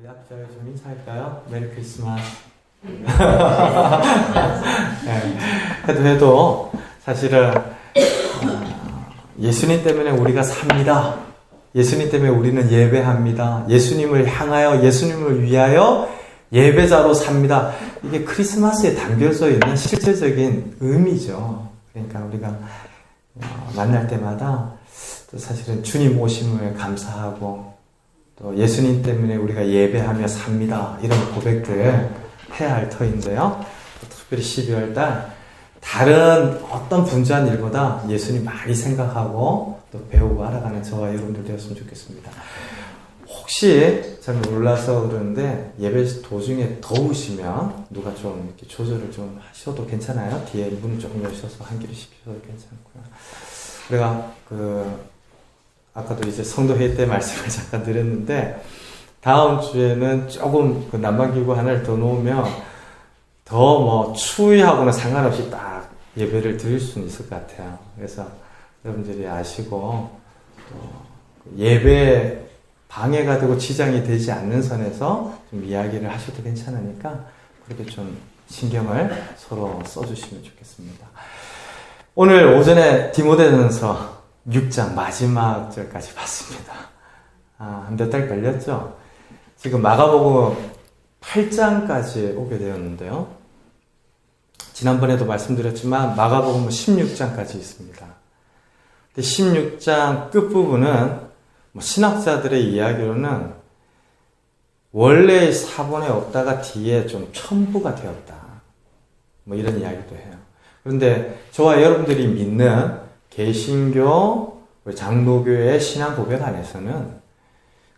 우리 앞자리 좀 인사할까요? 메리 크리스마스. 네, 해도 사실은 예수님 때문에 우리가 삽니다. 예수님 때문에 우리는 예배합니다. 예수님을 향하여, 예수님을 위하여 예배자로 삽니다. 이게 크리스마스에 담겨져 있는 실제적인 의미죠. 그러니까 우리가 만날 때마다 또 사실은 주님 오심을 감사하고 또 예수님 때문에 우리가 예배하며 삽니다. 이런 고백들 해야 할 터인데요. 특별히 12월 달 다른 어떤 분주한 일보다 예수님 많이 생각하고 또 배우고 알아가는 저와 여러분들 되었으면 좋겠습니다. 혹시 잘 몰라서 그러는데 예배 도중에 더우시면 누가 좀 이렇게 조절을 좀 하셔도 괜찮아요. 뒤에 문을 조금 여셔서 한기를 시켜도 괜찮고요. 우리가 아까도 이제 성도회의 때 말씀을 잠깐 드렸는데 다음 주에는 조금 난방기구 하나를 더 놓으면 더 추위하고는 상관없이 딱 예배를 드릴 수는 있을 것 같아요. 그래서 여러분들이 아시고 또 예배 방해가 되고 지장이 되지 않는 선에서 좀 이야기를 하셔도 괜찮으니까 그렇게 좀 신경을 서로 써주시면 좋겠습니다. 오늘 오전에 디모데전서 6장 마지막 절까지 봤습니다. 몇 달 걸렸죠? 지금 마가복음 8장까지 오게 되었는데요. 지난번에도 말씀드렸지만 마가복음은 16장까지 있습니다. 근데 16장 끝부분은 신학자들의 이야기로는 원래의 사본에 없다가 뒤에 좀 첨부가 되었다. 이런 이야기도 해요. 그런데 저와 여러분들이 믿는 개신교, 장로교의 신앙 고백 안에서는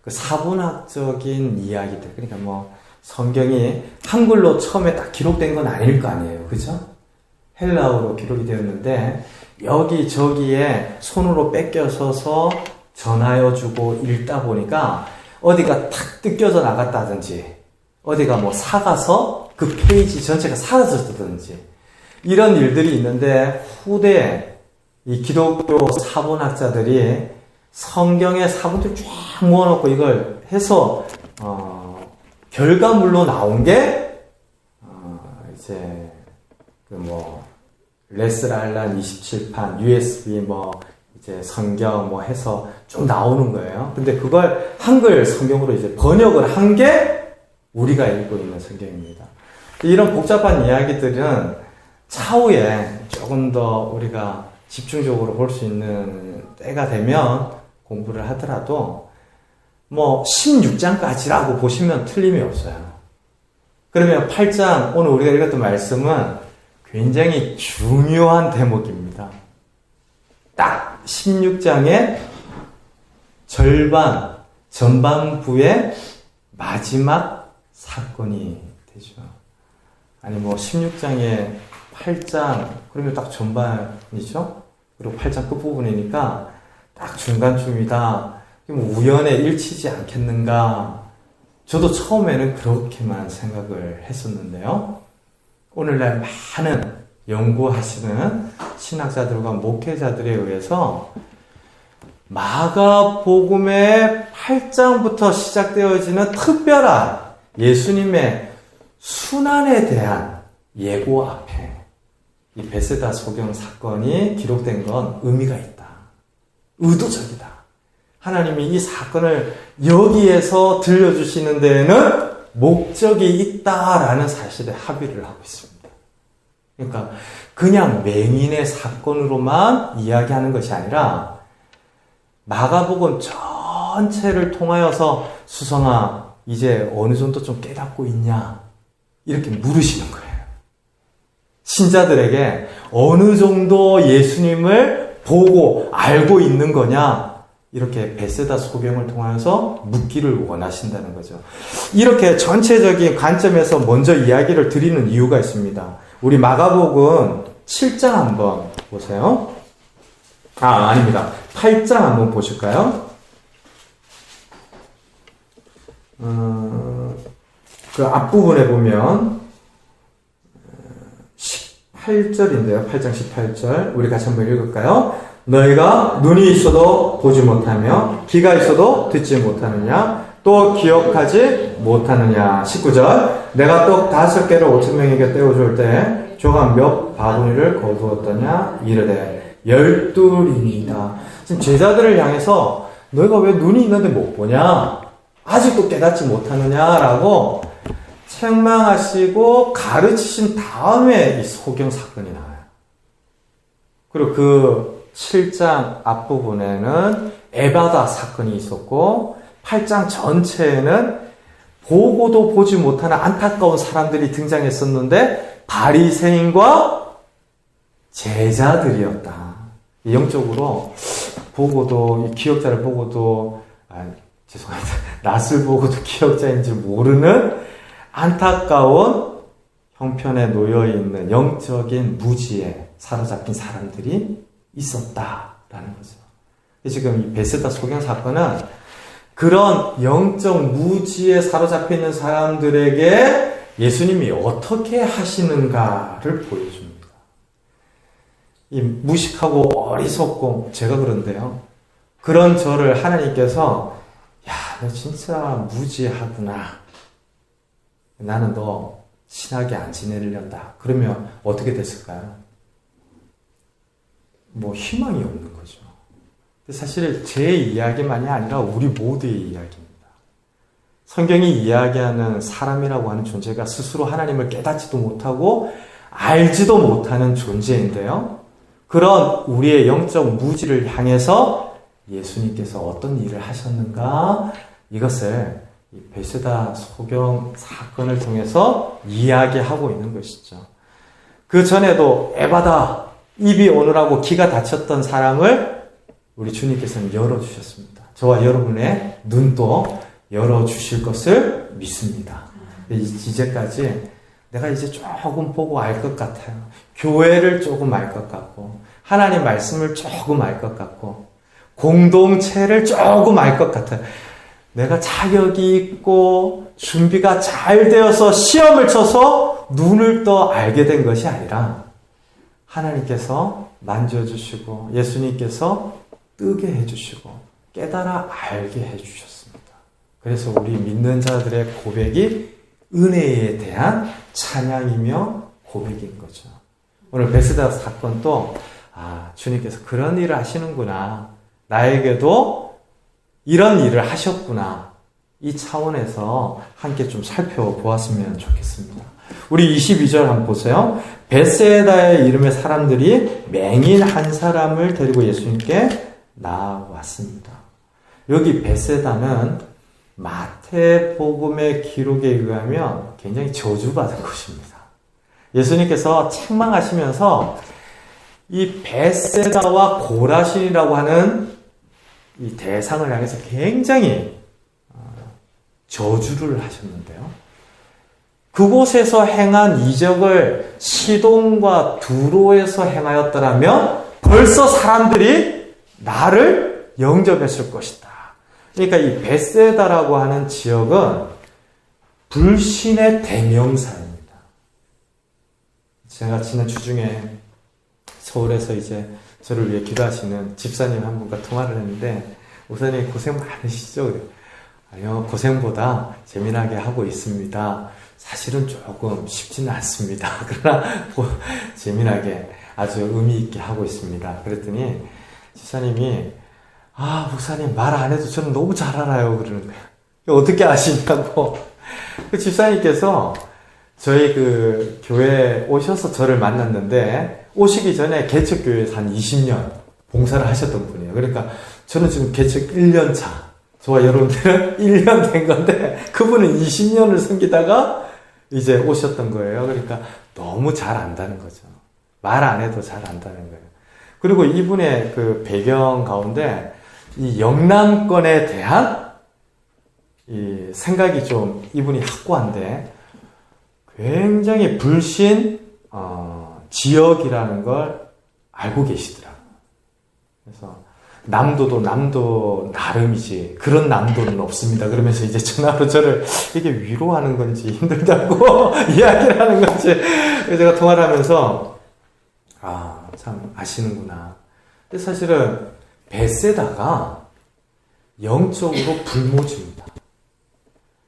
그 사본학적인 이야기들, 그러니까 성경이 한글로 처음에 딱 기록된 건 아닐 거 아니에요. 그죠? 헬라어로 기록이 되었는데 여기저기에 손으로 뺏겨서서 전하여주고 읽다 보니까 어디가 탁 뜯겨져 나갔다든지 어디가 사가서 그 페이지 전체가 사라졌다든지 이런 일들이 있는데 후대에 이 기독교 사본학자들이 성경의 사본들 쫙 모아놓고 이걸 해서 결과물로 나온 게 이제 레스랄란 27판 USB 이제 성경 해서 쭉 나오는 거예요. 근데 그걸 한글 성경으로 이제 번역을 한 게 우리가 읽고 있는 성경입니다. 이런 복잡한 이야기들은 차후에 조금 더 우리가 집중적으로 볼 수 있는 때가 되면 공부를 하더라도 16장까지라고 보시면 틀림이 없어요. 그러면 8장 오늘 우리가 읽었던 말씀은 굉장히 중요한 대목입니다. 딱 16장의 절반, 전반부의 마지막 사건이 되죠. 아니 16장에 8장 그러면 딱 전반이죠. 그리고 8장 끝부분이니까 딱 중간쯤이다. 우연에 일치지 않겠는가. 저도 처음에는 그렇게만 생각을 했었는데요. 오늘날 많은 연구하시는 신학자들과 목회자들에 의해서 마가복음의 8장부터 시작되어지는 특별한 예수님의 순환에 대한 예고 앞에 이 베세다 소경 사건이 기록된 건 의미가 있다. 의도적이다. 하나님이 이 사건을 여기에서 들려주시는 데에는 목적이 있다라는 사실에 합의를 하고 있습니다. 그러니까 그냥 맹인의 사건으로만 이야기하는 것이 아니라 마가복음 전체를 통하여서 수성아 이제 어느 정도 좀 깨닫고 있냐 이렇게 물으시는 거예요. 신자들에게 어느 정도 예수님을 보고 알고 있는 거냐 이렇게 베세다 소경을 통해서 묻기를 원하신다는 거죠. 이렇게 전체적인 관점에서 먼저 이야기를 드리는 이유가 있습니다. 우리 마가복음 7장 한번 보세요. 아닙니다. 8장 한번 보실까요? 그 앞부분에 보면 18절인데요. 8장 18절. 우리 같이 한번 읽을까요? 너희가 눈이 있어도 보지 못하며 귀가 있어도 듣지 못하느냐? 또 기억하지 못하느냐. 19절. 내가 떡 5개를 5,000명에게 떼어줄 때 조각 몇 바구니를 거두었더냐. 이르되 12린이다. 지금 제자들을 향해서 너희가 왜 눈이 있는데 못 보냐? 아직도 깨닫지 못하느냐라고 책망하시고 가르치신 다음에 이 소경 사건이 나와요. 그리고 그 7장 앞부분에는 에바다 사건이 있었고 8장 전체에는 보고도 보지 못하는 안타까운 사람들이 등장했었는데 바리새인과 제자들이었다. 영적으로 보고도 이 기억자를 보고도 죄송합니다. 낯을 보고도 기억자인지 모르는 안타까운 형편에 놓여있는 영적인 무지에 사로잡힌 사람들이 있었다라는 거죠. 지금 이 베세다 소경 사건은 그런 영적 무지에 사로잡혀 있는 사람들에게 예수님이 어떻게 하시는가를 보여줍니다. 이 무식하고 어리석고 제가 그런데요. 그런 저를 하나님께서 야, 너 진짜 무지하구나. 나는 너 친하게 안 지내려다. 그러면 어떻게 됐을까요? 뭐 희망이 없는 거죠. 사실 제 이야기만이 아니라 우리 모두의 이야기입니다. 성경이 이야기하는 사람이라고 하는 존재가 스스로 하나님을 깨닫지도 못하고 알지도 못하는 존재인데요. 그런 우리의 영적 무지를 향해서 예수님께서 어떤 일을 하셨는가, 이것을 이 베세다 소경 사건을 통해서 이야기하고 있는 것이죠. 그 전에도 에바다, 입이 오느라고 귀가 닫혔던 사람을 우리 주님께서는 열어주셨습니다. 저와 여러분의 눈도 열어주실 것을 믿습니다. 이제까지 내가 이제 조금 보고 알 것 같아요. 교회를 조금 알 것 같고, 하나님 말씀을 조금 알 것 같고, 공동체를 조금 알 것 같아요. 내가 자격이 있고 준비가 잘 되어서 시험을 쳐서 눈을 떠 알게 된 것이 아니라 하나님께서 만져주시고 예수님께서 뜨게 해주시고 깨달아 알게 해주셨습니다. 그래서 우리 믿는 자들의 고백이 은혜에 대한 찬양이며 고백인 거죠. 오늘 베세다 사건도 주님께서 그런 일을 하시는구나. 나에게도 이런 일을 하셨구나. 이 차원에서 함께 좀 살펴보았으면 좋겠습니다. 우리 22절 한번 보세요. 베세다의 이름의 사람들이 맹인 한 사람을 데리고 예수님께 나왔습니다. 여기 베세다는 마태복음의 기록에 의하면 굉장히 저주받은 곳입니다. 예수님께서 책망하시면서 이 베세다와 고라신이라고 하는 이 대상을 향해서 굉장히 저주를 하셨는데요. 그곳에서 행한 이적을 시돈과 두로에서 행하였더라면 벌써 사람들이 나를 영접했을 것이다. 그러니까 이 베세다라고 하는 지역은 불신의 대명사입니다. 제가 지난 주중에 서울에서 이제 저를 위해 기도하시는 집사님 한 분과 통화를 했는데, 목사님 고생 많으시죠? 그래요. 아니요, 고생보다 재미나게 하고 있습니다. 사실은 조금 쉽지는 않습니다. 그러나 재미나게 아주 의미 있게 하고 있습니다. 그랬더니 집사님이 목사님 말 안 해도 저는 너무 잘 알아요. 그러는 거예요. 어떻게 아시냐고. 그 집사님께서 저희 그 교회에 오셔서 저를 만났는데, 오시기 전에 개척교회에서 한 20년 봉사를 하셨던 분이에요. 그러니까 저는 지금 개척 1년 차, 저와 여러분들은 1년 된 건데, 그분은 20년을 섬기다가 이제 오셨던 거예요. 그러니까 너무 잘 안다는 거죠. 말 안 해도 잘 안다는 거예요. 그리고 이분의 그 배경 가운데 이 영남권에 대한 이 생각이 좀 이분이 확고한데, 굉장히 불신 지역이라는 걸 알고 계시더라고요. 그래서 남도도 남도 나름이지 그런 남도는 없습니다. 그러면서 이제 전화로 저를 이게 위로하는 건지 힘들다고 이야기를 하는 건지 제가 통화를 하면서 참 아시는구나. 근데 사실은 베세다가 영적으로 불모지입니다.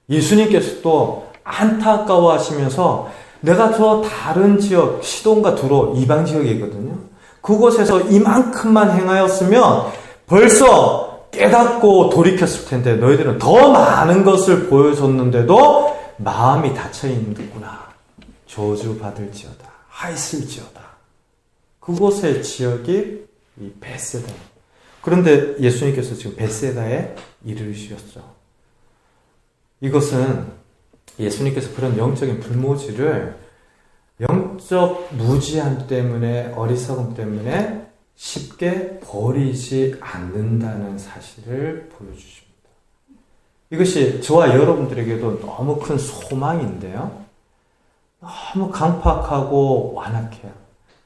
예수님께서도 안타까워 하시면서 내가 저 다른 지역, 시돈과 두로 이방 지역이거든요. 그곳에서 이만큼만 행하였으면 벌써 깨닫고 돌이켰을 텐데 너희들은 더 많은 것을 보여줬는데도 마음이 닫혀있는구나. 저주받을지어다. 하있을지어다. 그곳의 지역이 이 벳세다. 그런데 예수님께서 지금 벳세다에 이르르셨죠. 이것은 예수님께서 그런 영적인 불모지를 영적 무지함 때문에, 어리석음 때문에 쉽게 버리지 않는다는 사실을 보여주십니다. 이것이 저와 여러분들에게도 너무 큰 소망인데요. 너무 강팍하고 완악해요.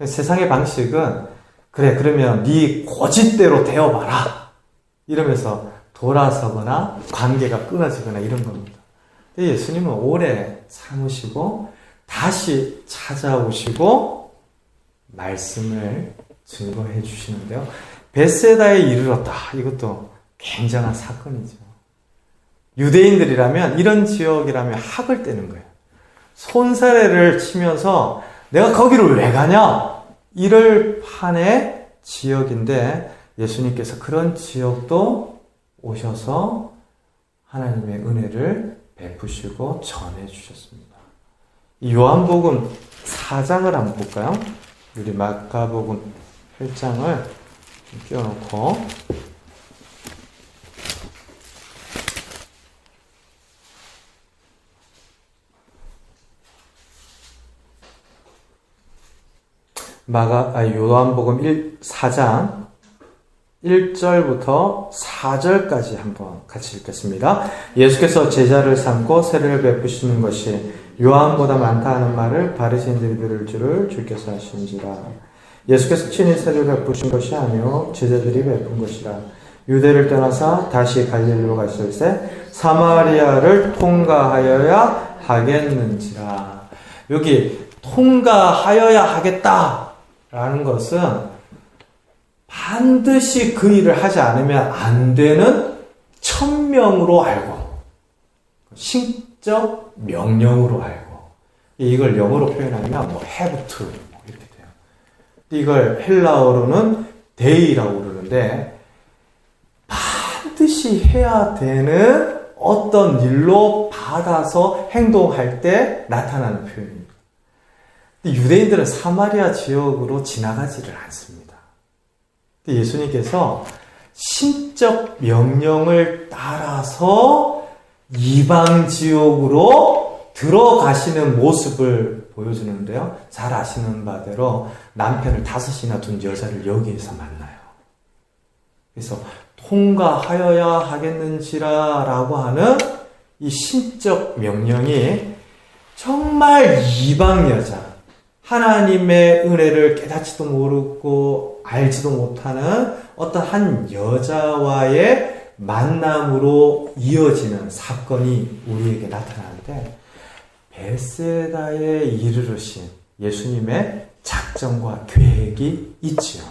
세상의 방식은 그래, 그러면 네 고집대로 되어봐라 이러면서 돌아서거나 관계가 끊어지거나 이런 겁니다. 근데 예수님은 오래 참으시고 다시 찾아오시고 말씀을 증거해 주시는데요. 벳세다에 이르렀다. 이것도 굉장한 사건이죠. 유대인들이라면, 이런 지역이라면 학을 떼는 거예요. 손사래를 치면서 내가 거기를 왜 가냐? 이럴 판의 지역인데 예수님께서 그런 지역도 오셔서 하나님의 은혜를 베푸시고 전해 주셨습니다. 이 요한복음 4장을 한번 볼까요? 우리 마가복음 8장을 끼워놓고 요한복음 4장 1절부터 4절까지 한번 같이 읽겠습니다. 예수께서 제자를 삼고 세례를 베푸시는 것이 요한보다 많다 하는 말을 바리새인들이 들을 줄을 주께서 하신지라. 예수께서 친히 세례를 베푸신 것이 아니요 제자들이 베푼 것이라. 유대를 떠나사 다시 갈릴리로 가실새 사마리아를 통과하여야 하겠는지라. 여기 통과하여야 하겠다라는 것은 반드시 그 일을 하지 않으면 안 되는 천명으로 알고, 신적 명령으로 알고, 이걸 영어로 표현하면 뭐 have to 이렇게 돼요. 이걸 헬라어로는 day라고 그러는데 반드시 해야 되는 어떤 일로 받아서 행동할 때 나타나는 표현입니다. 유대인들은 사마리아 지역으로 지나가지를 않습니다. 예수님께서 신적 명령을 따라서 이방 지역으로 들어가시는 모습을 보여주는데요. 잘 아시는 바대로 남편을 5이나 둔 여자를 여기에서 만나요. 그래서 통과하여야 하겠는지라 라고 하는 이 신적 명령이 정말 이방 여자, 하나님의 은혜를 깨닫지도 모르고 알지도 못하는 어떤 한 여자와의 만남으로 이어지는 사건이 우리에게 나타나는데, 벳세다에 이르르신 예수님의 작정과 계획이 있지요.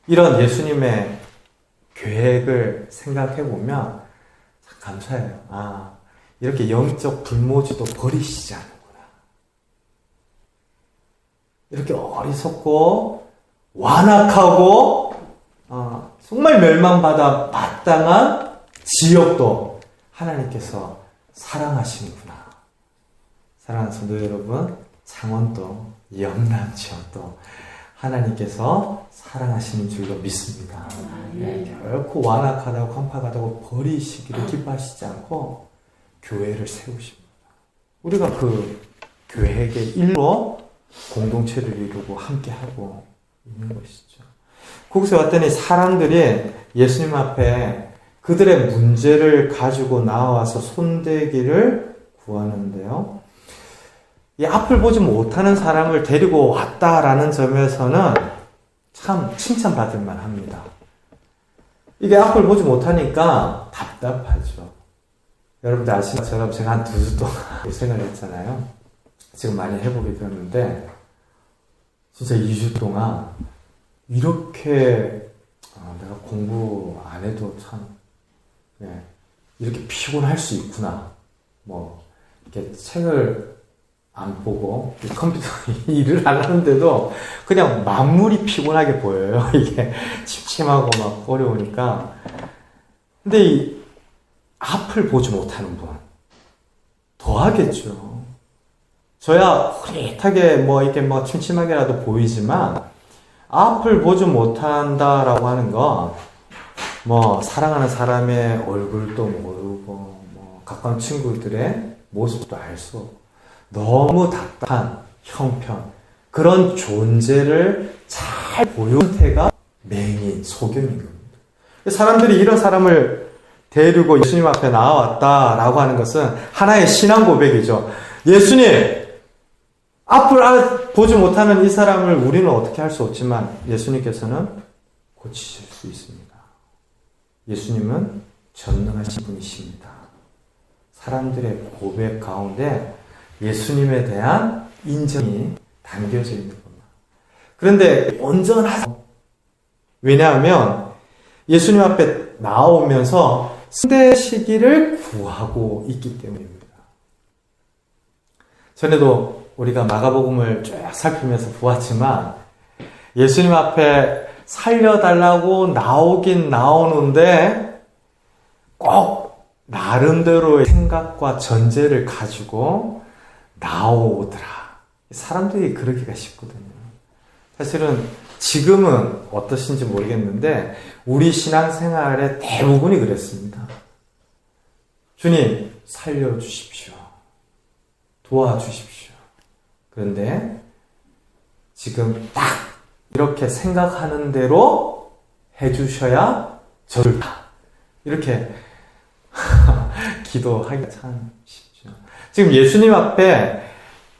이런 예수님의 계획을 생각해 보면 참 감사해요. 이렇게 영적 불모지도 버리시지 않는구나. 이렇게 어리석고 완악하고 정말 멸망받아 마땅한 지역도 하나님께서 사랑하시는구나. 사랑하는 성도 여러분, 창원도 영남 지역도 하나님께서 사랑하시는 줄로 믿습니다. 결코 완악하다고 깜빡하다고 버리시기를 기뻐하시지 않고 교회를 세우십니다. 우리가 그 계획의 일로 공동체를 이루고 함께하고 있는 것이죠. 거기서 왔더니 사람들이 예수님 앞에 그들의 문제를 가지고 나와서 손대기를 구하는데요. 이 앞을 보지 못하는 사람을 데리고 왔다라는 점에서는 참 칭찬받을 만합니다. 이게 앞을 보지 못하니까 답답하죠. 여러분들 아시는 것처럼 제가 한 2주 동안 고생을 했잖아요. 지금 많이 회복이 되었는데 진짜 2주 동안 이렇게 내가 공부 안 해도 참 이렇게 피곤할 수 있구나. 뭐 이렇게 책을 안 보고 컴퓨터 일을 하려는데도 그냥 만물이 피곤하게 보여요. 이게 침침하고 막 어려우니까. 근데 이 앞을 보지 못하는 분 더 하겠죠. 저야 흐릿하게 뭐 이렇게 뭐 침침하게라도 보이지만 앞을 보지 못한다라고 하는 건 뭐 사랑하는 사람의 얼굴도 모르고 뭐 가까운 친구들의 모습도 알 수 없고 너무 답답한 형편 그런 존재를 잘 보여준 태가 맹인 소경인 겁니다. 사람들이 이런 사람을 데리고 예수님 앞에 나와왔다라고 하는 것은 하나의 신앙 고백이죠. 예수님, 앞을 보지 못하는 이 사람을 우리는 어떻게 할 수 없지만 예수님께서는 고치실 수 있습니다. 예수님은 전능하신 분이십니다. 사람들의 고백 가운데 예수님에 대한 인정이 담겨져 있는 겁니다. 그런데 온전하죠. 왜냐하면 예수님 앞에 나오면서 승대 시기를 구하고 있기 때문입니다. 전에도 우리가 마가복음을 쭉 살피면서 보았지만 예수님 앞에 살려달라고 나오긴 나오는데 꼭 나름대로의 생각과 전제를 가지고 나오더라. 사람들이 그러기가 쉽거든요. 사실은 지금은 어떠신지 모르겠는데 우리 신앙생활의 대부분이 그랬습니다. 주님 살려주십시오. 도와주십시오. 그런데 지금 딱 이렇게 생각하는 대로 해주셔야 저를 다 이렇게 기도하기가 참 쉽죠. 지금 예수님 앞에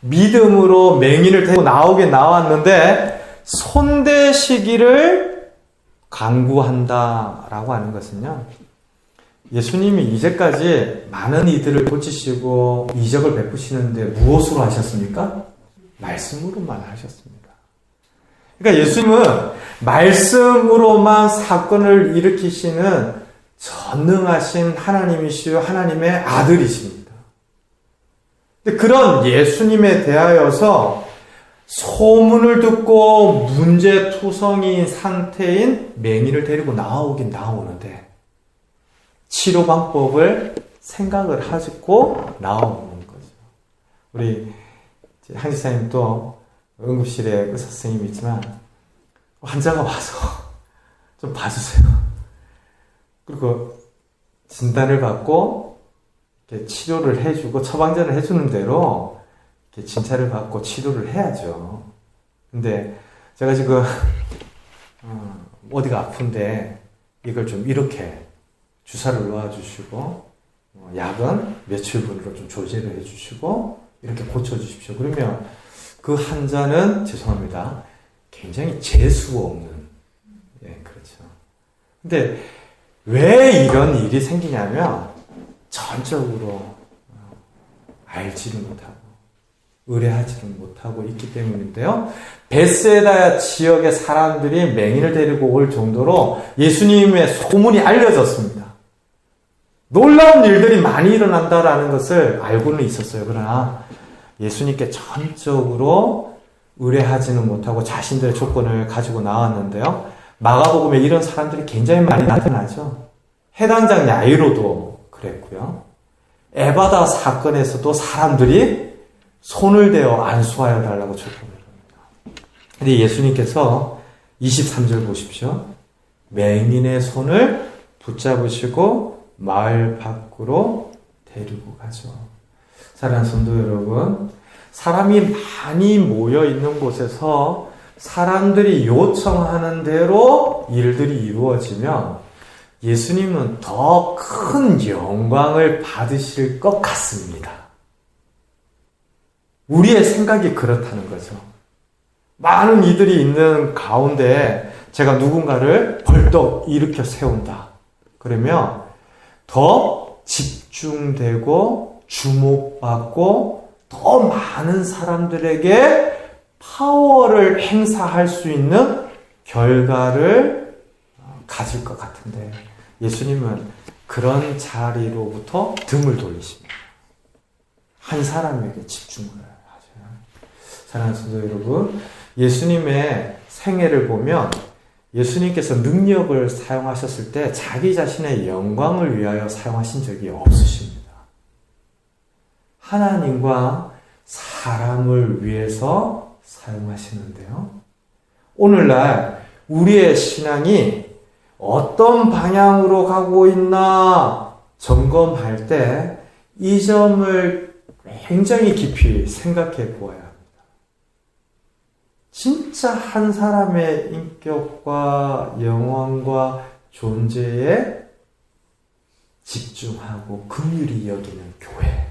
믿음으로 맹인을 데리고 나오긴 나왔는데 손대시기를 강구한다라고 하는 것은요. 예수님이 이제까지 많은 이들을 고치시고 이적을 베푸시는데 무엇으로 하셨습니까? 말씀으로만 하셨습니다. 그러니까 예수님은 말씀으로만 사건을 일으키시는 전능하신 하나님이시요 하나님의 아들이십니다. 근데 그런 예수님에 대하여서 소문을 듣고 문제투성이인 상태인 맹인을 데리고 나오긴 나오는데 치료 방법을 생각을 하고 나오는 거죠. 우리 한 지사님도 응급실에 의사 선생님이 있지만 환자가 와서 좀 봐주세요. 그리고 진단을 받고 이렇게 치료를 해주고 처방전을 해주는 대로 이렇게 진찰을 받고 치료를 해야죠. 근데 제가 지금 어디가 아픈데 이걸 좀 이렇게 주사를 놓아주시고 약은 며칠분으로 좀 조제를 해주시고 이렇게 고쳐주십시오. 그러면 그 환자는 죄송합니다. 굉장히 재수 없는 그렇죠. 근데 왜 이런 일이 생기냐면 전적으로 알지를 못하고 의뢰하지를 못하고 있기 때문인데요. 베세다 지역의 사람들이 맹인을 데리고 올 정도로 예수님의 소문이 알려졌습니다. 놀라운 일들이 많이 일어난다라는 것을 알고는 있었어요. 그러나 예수님께 전적으로 의뢰하지는 못하고 자신들의 조건을 가지고 나왔는데요. 마가복음에 이런 사람들이 굉장히 많이 나타나죠. 해당장 야이로도 그랬고요. 에바다 사건에서도 사람들이 손을 대어 안수하여 달라고 조건을 합니다. 근데 예수님께서 23절 보십시오. 맹인의 손을 붙잡으시고 마을 밖으로 데리고 가죠. 사랑하는 성도 여러분, 사람이 많이 모여 있는 곳에서 사람들이 요청하는 대로 일들이 이루어지면 예수님은 더 큰 영광을 받으실 것 같습니다. 우리의 생각이 그렇다는 거죠. 많은 이들이 있는 가운데 제가 누군가를 벌떡 일으켜 세운다. 그러면 더 집중되고 주목받고 더 많은 사람들에게 파워를 행사할 수 있는 결과를 가질 것 같은데 예수님은 그런 자리로부터 등을 돌리십니다. 한 사람에게 집중을 하세요. 사랑하는 성도 여러분, 예수님의 생애를 보면 예수님께서 능력을 사용하셨을 때 자기 자신의 영광을 위하여 사용하신 적이 없으십니다. 하나님과 사람을 위해서 사용하시는데요. 오늘날 우리의 신앙이 어떤 방향으로 가고 있나 점검할 때 이 점을 굉장히 깊이 생각해 보아야 합니다. 진짜 한 사람의 인격과 영혼과 존재에 집중하고 긍휼히 여기는 교회.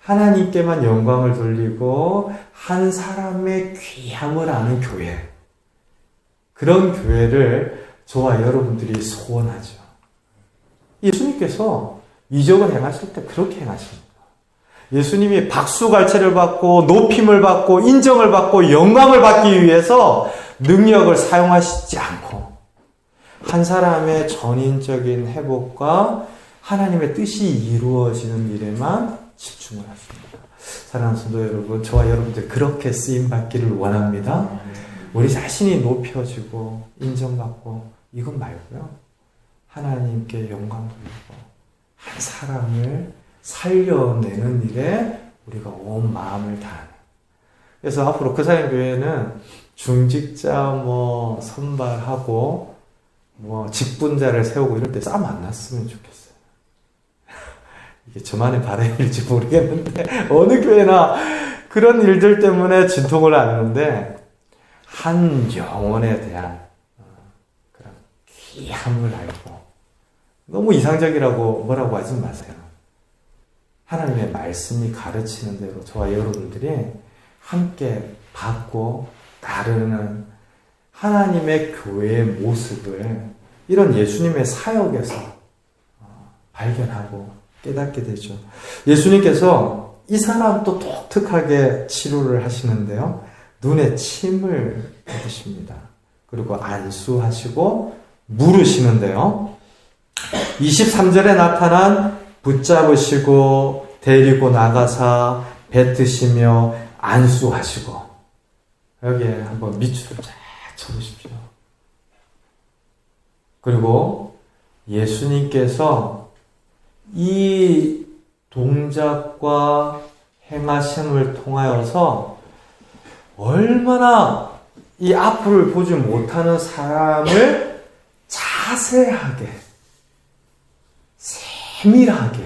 하나님께만 영광을 돌리고 한 사람의 귀함을 아는 교회. 그런 교회를 저와 여러분들이 소원하죠. 예수님께서 이적을 행하실 때 그렇게 행하십니다. 예수님이 박수갈채를 받고 높임을 받고 인정을 받고 영광을 받기 위해서 능력을 사용하시지 않고 한 사람의 전인적인 회복과 하나님의 뜻이 이루어지는 일에만 집중을 하십니다. 사랑하는 성도 여러분, 저와 여러분들 그렇게 쓰임받기를 원합니다. 우리 자신이 높여지고 인정받고 이건 말고요. 하나님께 영광 돌리고 한 사람을 살려내는 일에 우리가 온 마음을 다하는. 그래서 앞으로 그사람교회는 중직자 선발하고 직분자를 세우고 이럴 때 싸움 안 났으면 좋겠어요. 이게 저만의 바람일지 모르겠는데 어느 교회나 그런 일들 때문에 진통을 앓는데 한 영혼에 대한 그런 귀함을 알고 너무 이상적이라고 뭐라고 하지 마세요. 하나님의 말씀이 가르치는 대로 저와 여러분들이 함께 받고 따르는 하나님의 교회의 모습을 이런 예수님의 사역에서 발견하고 깨닫게 되죠. 예수님께서 이 사람도 독특하게 치료를 하시는데요. 눈에 침을 뱉으십니다. 그리고 안수하시고 물으시는데요. 23절에 나타난 붙잡으시고 데리고 나가사 뱉으시며 안수하시고 여기에 한번 밑줄을 쫙 쳐보십시오. 그리고 예수님께서 이 동작과 행하심을 통하여서 얼마나 이 앞을 보지 못하는 사람을 자세하게, 세밀하게,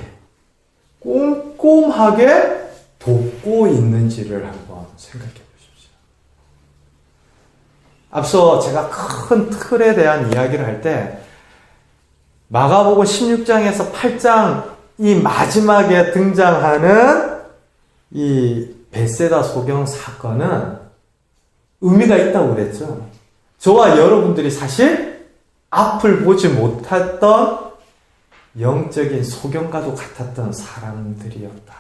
꼼꼼하게 돕고 있는지를 한번 생각해 보십시오. 앞서 제가 큰 틀에 대한 이야기를 할 때 마가복음 16장에서 8장 이 마지막에 등장하는 이 벳세다 소경 사건은 의미가 있다고 그랬죠. 저와 여러분들이 사실 앞을 보지 못했던 영적인 소경과도 같았던 사람들이었다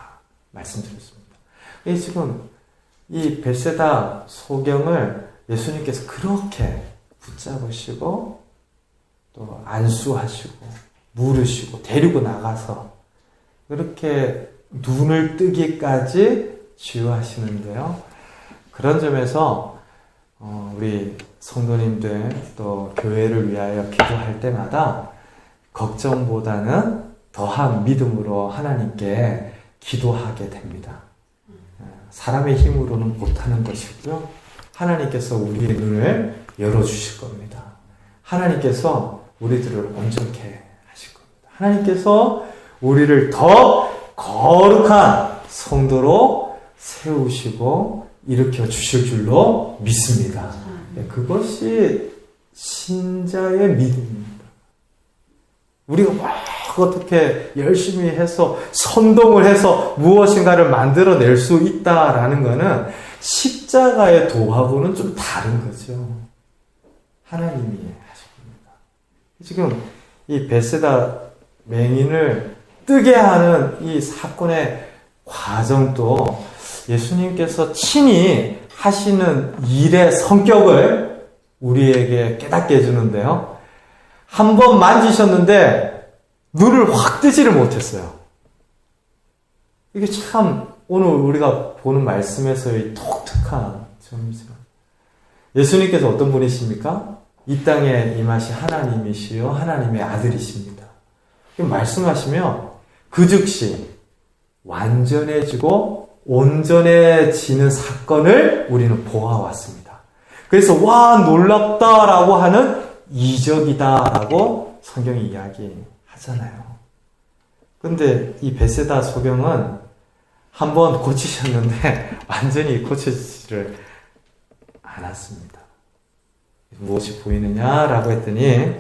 말씀드렸습니다. 지금 이 벳세다 소경을 예수님께서 그렇게 붙잡으시고 또 안수하시고 물으시고 데리고 나가서 그렇게 눈을 뜨기까지 치유하시는데요. 그런 점에서 우리 성도님들 또 교회를 위하여 기도할 때마다 걱정보다는 더한 믿음으로 하나님께 기도하게 됩니다. 사람의 힘으로는 못하는 것이고요. 하나님께서 우리의 눈을 열어주실 겁니다. 하나님께서 우리들을 온전케 하실 겁니다. 하나님께서 우리를 더 거룩한 성도로 세우시고 일으켜 주실 줄로 믿습니다. 그것이 신자의 믿음입니다. 우리가 막 어떻게 열심히 해서 선동을 해서 무엇인가를 만들어낼 수 있다라는 것은 십자가의 도하고는 좀 다른 거죠. 하나님이 하신 겁니다. 지금 이 벳세다 맹인을 뜨게 하는 이 사건의 과정도 예수님께서 친히 하시는 일의 성격을 우리에게 깨닫게 해주는데요. 한 번 만지셨는데 눈을 확 뜨지를 못했어요. 이게 참 오늘 우리가 보는 말씀에서의 독특한 점이죠. 예수님께서 어떤 분이십니까? 이 땅에 임하신 하나님이시요 하나님의 아들이십니다. 말씀하시면 그 즉시 완전해지고 온전해지는 사건을 우리는 보아왔습니다. 그래서 와 놀랍다라고 하는 이적이다라고 성경이 이야기하잖아요. 그런데 이 베세다 소경은 한번 고치셨는데 완전히 고치지를 않았습니다. 무엇이 보이느냐라고 했더니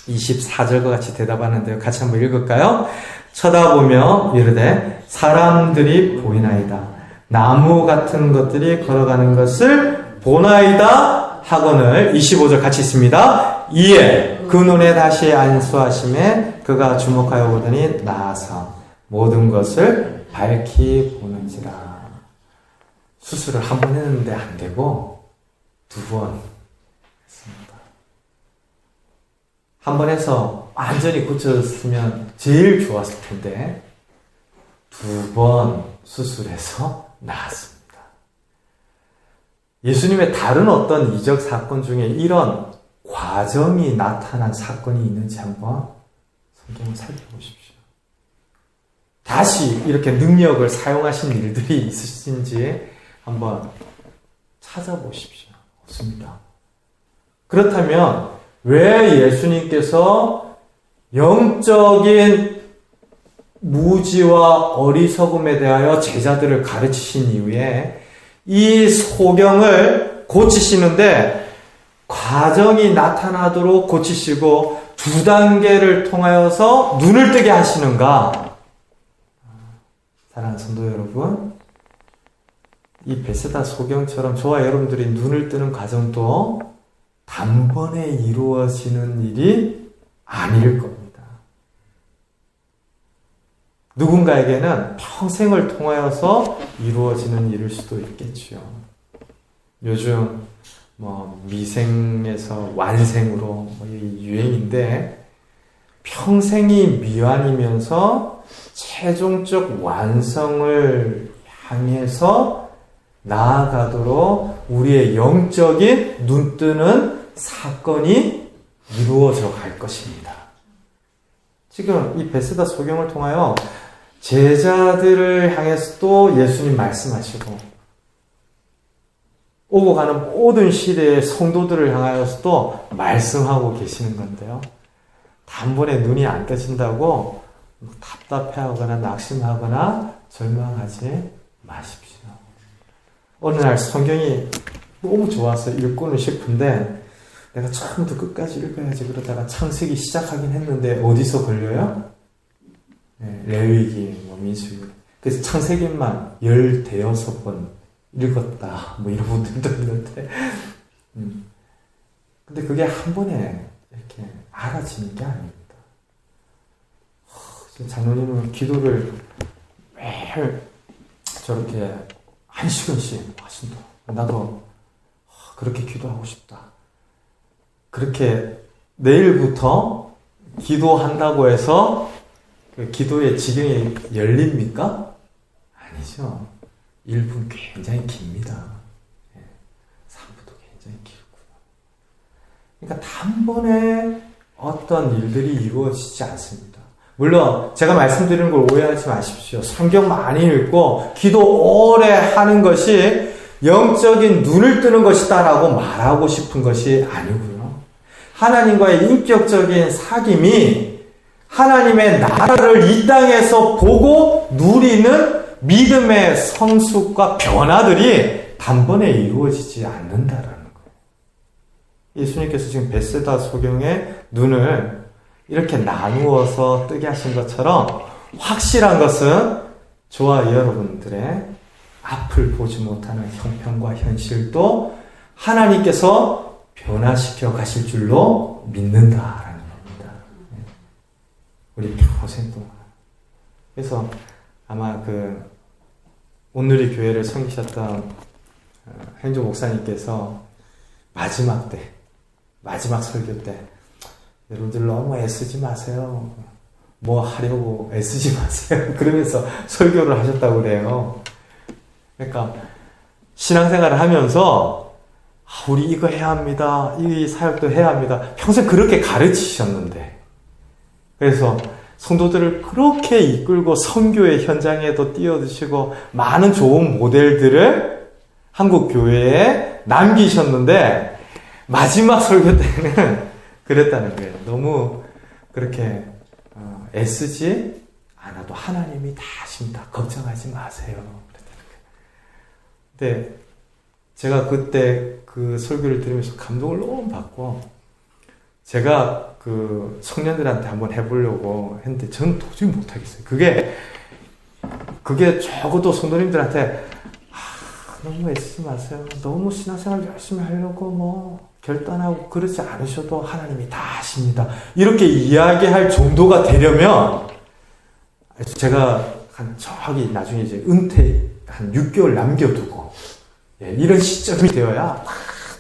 24절과 같이 대답하는데요. 같이 한번 읽을까요? 쳐다보며 이르되 사람들이 보이나이다. 나무 같은 것들이 걸어가는 것을 보나이다 하거늘 25절 같이 있습니다. 이에 그 눈에 다시 안수하심에 그가 주목하여 보더니 나아서 모든 것을 밝히 보는지라. 수술을 한 번 했는데 안 되고 2번 했습니다. 한 번 해서 완전히 고쳐졌으면 제일 좋았을 텐데 2번 수술해서 나았습니다. 예수님의 다른 어떤 이적 사건 중에 이런 과정이 나타난 사건이 있는지 한번 성경을 살펴보십시오. 다시 이렇게 능력을 사용하신 일들이 있으신지 한번 찾아보십시오. 없습니다. 그렇다면 왜 예수님께서 영적인 무지와 어리석음에 대하여 제자들을 가르치신 이후에 이 소경을 고치시는데 과정이 나타나도록 고치시고 2단계를 통하여서 눈을 뜨게 하시는가? 사랑하는 성도 여러분, 이 베세다 소경처럼 저와 여러분들이 눈을 뜨는 과정도 단번에 이루어지는 일이 아닐 겁니다. 누군가에게는 평생을 통하여서 이루어지는 일일 수도 있겠죠. 요즘 미생에서 완생으로 유행인데 평생이 미완이면서 최종적 완성을 향해서 나아가도록 우리의 영적인 눈뜨는 사건이 이루어져 갈 것입니다. 지금 이 베세다 소경을 통하여 제자들을 향해서도 예수님 말씀하시고 오고 가는 모든 시대의 성도들을 향하여서도 말씀하고 계시는 건데요. 단번에 눈이 안 떠진다고 답답해하거나 낙심하거나 절망하지 마십시오. 어느 날 성경이 너무 좋아서 읽고는 싶은데 내가 처음부터 끝까지 읽어야지 그러다가 창세기 시작하긴 했는데 어디서 걸려요? 레위기, 민수기. 그래서 창세기만 16번 읽었다. 이런 분들도 있는데 근데 그게 한 번에 이렇게 알아지는 게 아닙니다. 장로님은 기도를 매일 저렇게 1시간씩 하신다. 나도 그렇게 기도하고 싶다. 그렇게 내일부터 기도한다고 해서 그 기도의 지경이 열립니까? 아니죠. 1분 굉장히 깁니다. 3분도 굉장히 길고요. 그러니까 단번에 어떤 일들이 이루어지지 않습니다. 물론 제가 말씀드리는 걸 오해하지 마십시오. 성경 많이 읽고 기도 오래 하는 것이 영적인 눈을 뜨는 것이다라고 말하고 싶은 것이 아니고요. 하나님과의 인격적인 사귐이 하나님의 나라를 이 땅에서 보고 누리는 믿음의 성숙과 변화들이 단번에 이루어지지 않는다라는 거예요. 예수님께서 지금 베세다 소경의 눈을 이렇게 나누어서 뜨게 하신 것처럼 확실한 것은 저와 여러분들의 앞을 보지 못하는 형편과 현실도 하나님께서 변화시켜 가실 줄로 믿는다라는 겁니다. 우리 평생 동안. 그래서 아마 온누리 교회를 섬기셨던 행조 목사님께서 마지막 설교 때 여러분들 너무 애쓰지 마세요. 뭐 하려고 애쓰지 마세요. 그러면서 설교를 하셨다고 그래요. 그러니까 신앙생활을 하면서 우리 이거 해야 합니다. 이 사역도 해야 합니다. 평생 그렇게 가르치셨는데, 그래서 성도들을 그렇게 이끌고 선교의 현장에도 뛰어드시고 많은 좋은 모델들을 한국 교회에 남기셨는데 마지막 설교 때는 그랬다는 거예요. 너무 그렇게 애쓰지 않아도 하나님이 다 하십니다. 걱정하지 마세요. 근데 제가 그때 그 설교를 들으면서 감동을 너무 받고, 제가 그 청년들한테 한번 해보려고 했는데 저는 도저히 못하겠어요. 그게 적어도 성도님들한테 너무 애쓰지 마세요. 너무 신앙생활 열심히 하려고 뭐 결단하고 그러지 않으셔도 하나님이 다 하십니다. 이렇게 이야기할 정도가 되려면 제가 저기 나중에 이제 은퇴 한 6개월 남겨두고 이런 시점이 되어야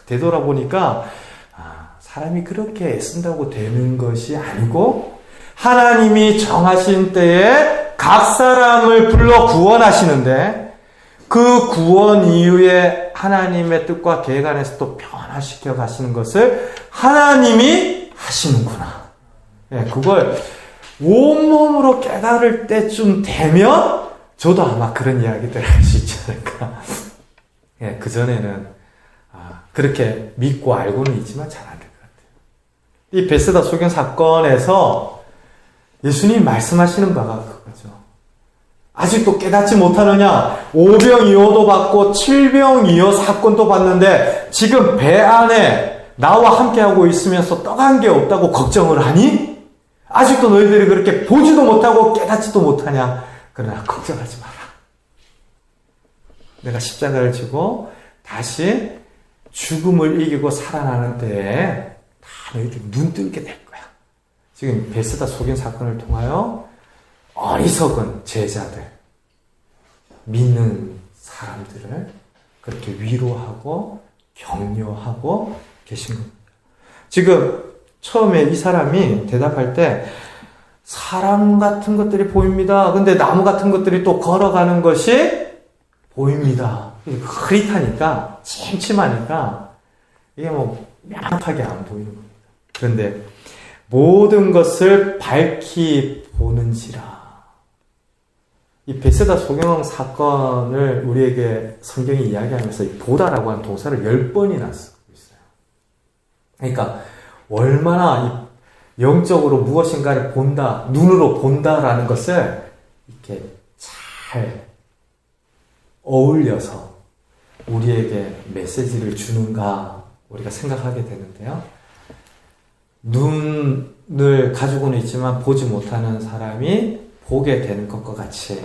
되돌아보니까 사람이 그렇게 애쓴다고 되는 것이 아니고 하나님이 정하신 때에 각 사람을 불러 구원하시는데 그 구원 이후에 하나님의 뜻과 계획 안에서 또 변화시켜 가시는 것을 하나님이 하시는구나. 그걸 온몸으로 깨달을 때쯤 되면 저도 아마 그런 이야기들을 할 수 있지 않을까. 그전에는 그렇게 믿고 알고는 있지만 잘 안 될 것 같아요. 이 베세다 소경 사건에서 예수님이 말씀하시는 바가 그거죠. 아직도 깨닫지 못하느냐? 5병이어도 받고 7병이어 사건도 받는데 지금 배 안에 나와 함께하고 있으면서 떠간 게 없다고 걱정을 하니? 아직도 너희들이 그렇게 보지도 못하고 깨닫지도 못하냐? 그러나 걱정하지 마라. 내가 십자가를 지고 다시 죽음을 이기고 살아나는 때에 다 너희들이 눈 뜨게 될 거야. 지금 베세다 소경 사건을 통하여 어리석은 제자들, 믿는 사람들을 그렇게 위로하고 격려하고 계신 겁니다. 지금 처음에 이 사람이 대답할 때 사람 같은 것들이 보입니다. 근데 나무 같은 것들이 또 걸어가는 것이 보입니다. 흐릿하니까, 침침하니까 이게 뭐 명확하게 안 보이는 겁니다. 그런데 모든 것을 밝히 보는지라. 이 베세다 소경 사건을 우리에게 성경이 이야기하면서 이 보다라고 하는 동사를 10번이나 쓰고 있어요. 그러니까 얼마나 영적으로 무엇인가를 본다, 눈으로 본다라는 것을 이렇게 잘 어울려서 우리에게 메시지를 주는가 우리가 생각하게 되는데요. 눈을 가지고는 있지만 보지 못하는 사람이 보게 되는 것과 같이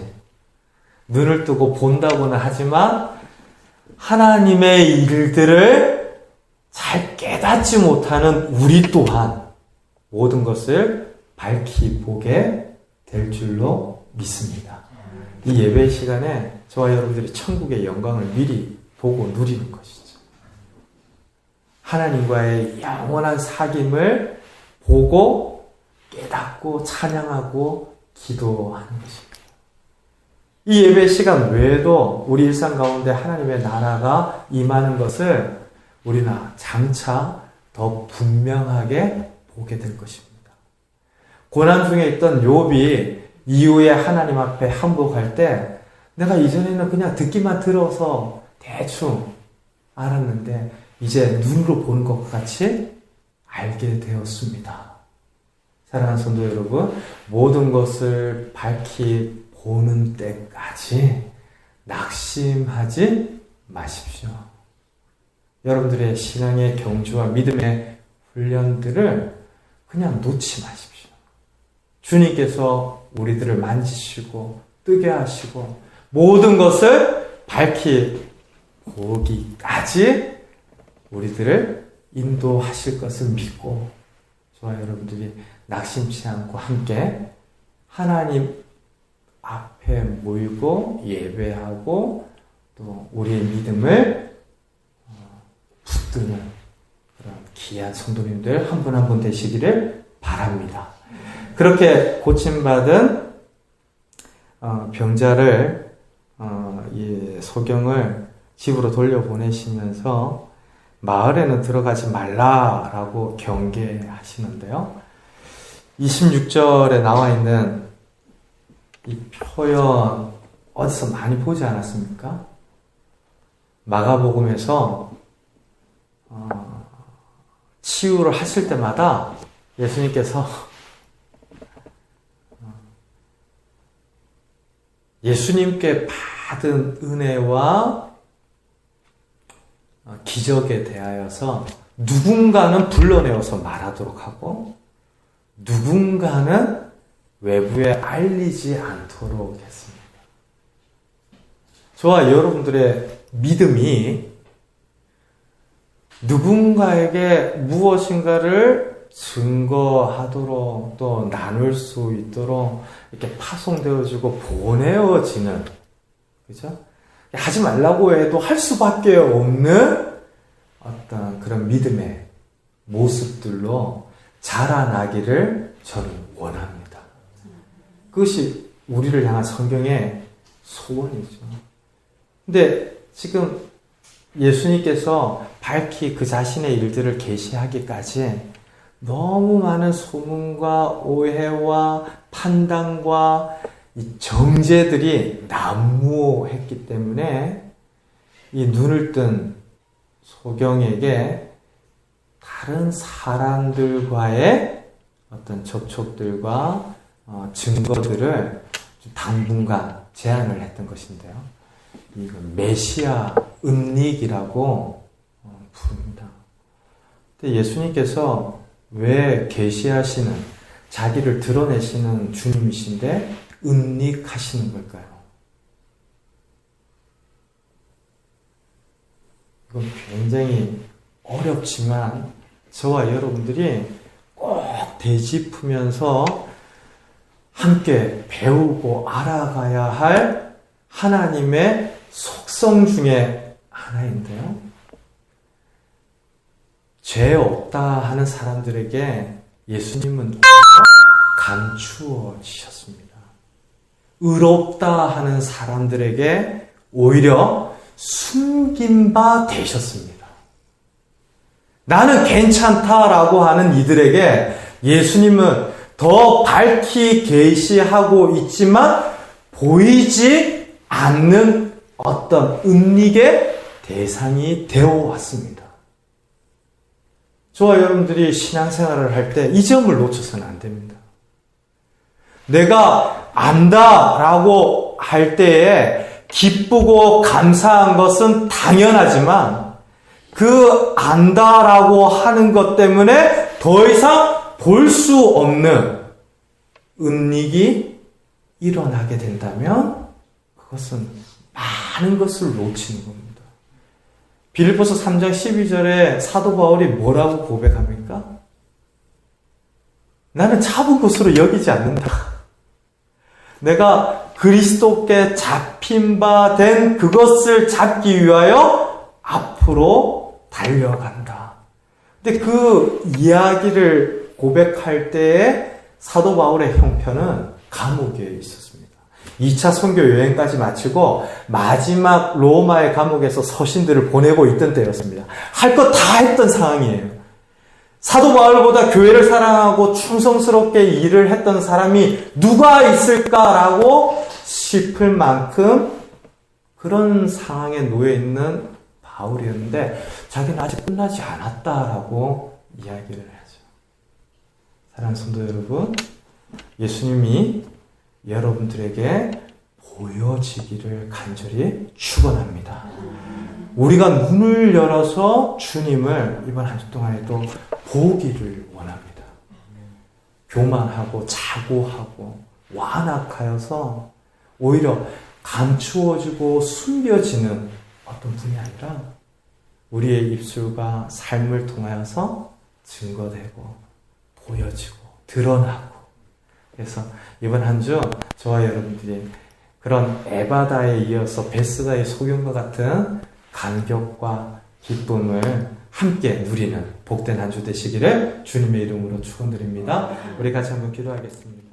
눈을 뜨고 본다고는 하지만 하나님의 일들을 잘 깨닫지 못하는 우리 또한 모든 것을 밝히 보게 될 줄로 믿습니다. 이 예배 시간에 저와 여러분들이 천국의 영광을 미리 보고 누리는 것이죠. 하나님과의 영원한 사귐을 보고 깨닫고 찬양하고 기도하는 것입니다. 이 예배 시간 외에도 우리 일상 가운데 하나님의 나라가 임하는 것을 우리는 장차 더 분명하게 보게 될 것입니다. 고난 중에 있던 욥이 이후에 하나님 앞에 항복할 때 내가 이전에는 그냥 듣기만 들어서 대충 알았는데 이제 눈으로 보는 것과 같이 알게 되었습니다. 사랑하는 성도 여러분, 모든 것을 밝히 보는 때까지 낙심하지 마십시오. 여러분들의 신앙의 경주와 믿음의 훈련들을 그냥 놓지 마십시오. 주님께서 우리들을 만지시고 뜨게 하시고 모든 것을 밝히 보기까지 우리들을 인도하실 것을 믿고 저와 여러분들이 낙심치 않고 함께 하나님 앞에 모이고 예배하고 또 우리의 믿음을 붙드는 그런 귀한 성도님들 한 분 한 분 되시기를 바랍니다. 그렇게 고침받은 병자를 이 소경을 집으로 돌려보내시면서 마을에는 들어가지 말라라고 경계하시는데요. 26절에 나와 있는 이 표현 어디서 많이 보지 않았습니까? 마가복음에서 치유를 하실 때마다 예수님께서 예수님께 받은 은혜와 기적에 대하여서 누군가는 불러내어서 말하도록 하고 누군가는 외부에 알리지 않도록 했습니다. 저와 여러분들의 믿음이 누군가에게 무엇인가를 증거하도록 또 나눌 수 있도록 이렇게 파송되어지고 보내어지는, 그죠? 하지 말라고 해도 할 수밖에 없는 어떤 그런 믿음의 모습들로 자라나기를 저는 원합니다. 그것이 우리를 향한 성경의 소원이죠. 근데 지금 예수님께서 밝히 그 자신의 일들을 계시하기까지 너무 많은 소문과 오해와 판단과 이 정죄들이 난무했기 때문에 이 눈을 뜬 소경에게 다른 사람들과의 어떤 접촉들과 증거들을 당분간 제한을 했던 것인데요. 이건 메시아 은닉이라고 부릅니다. 근데 예수님께서 왜 계시하시는, 자기를 드러내시는 주님이신데 은닉하시는 걸까요? 이건 굉장히 어렵지만 저와 여러분들이 꼭 되짚으면서 함께 배우고 알아가야 할 하나님의 속성 중에 하나인데요. 죄 없다 하는 사람들에게 예수님은 감추어지셨습니다. 의롭다 하는 사람들에게 오히려 숨긴 바 되셨습니다. 나는 괜찮다라고 하는 이들에게 예수님은 더 밝히 계시하고 있지만 보이지 않는 어떤 은닉의 대상이 되어 왔습니다. 저와 여러분들이 신앙생활을 할 때 이 점을 놓쳐서는 안 됩니다. 내가 안다라고 할 때에 기쁘고 감사한 것은 당연하지만 그 안다라고 하는 것 때문에 더 이상 볼 수 없는 은닉이 일어나게 된다면 그것은 많은 것을 놓치는 겁니다. 빌립보서 3장 12절에 사도 바울이 뭐라고 고백합니까? 나는 잡은 것으로 여기지 않는다. 내가 그리스도께 잡힌 바 된 그것을 잡기 위하여 앞으로 달려간다. 근데 그 이야기를 고백할 때에 사도 바울의 형편은 감옥에 있었습니다. 2차 선교 여행까지 마치고 마지막 로마의 감옥에서 서신들을 보내고 있던 때였습니다. 할 것 다 했던 상황이에요. 사도 바울보다 교회를 사랑하고 충성스럽게 일을 했던 사람이 누가 있을까라고 싶을 만큼 그런 상황에 놓여 있는 바울이었는데 자기는 아직 끝나지 않았다라고 이야기를 하죠. 사랑하는 성도 여러분, 예수님이 여러분들에게 보여지기를 간절히 축원합니다. 우리가 눈을 열어서 주님을 이번 한 주 동안에도 보기를 원합니다. 교만하고 자고하고 완악하여서 오히려 감추어지고 숨겨지는 어떤 분이 아니라 우리의 입술과 삶을 통하여서 증거되고 보여지고 드러나고, 그래서 이번 한 주 저와 여러분들이 그런 에바다에 이어서 베스다의 소경과 같은 간격과 기쁨을 함께 누리는 복된 한 주 되시기를 주님의 이름으로 축원드립니다. 우리 같이 한번 기도하겠습니다.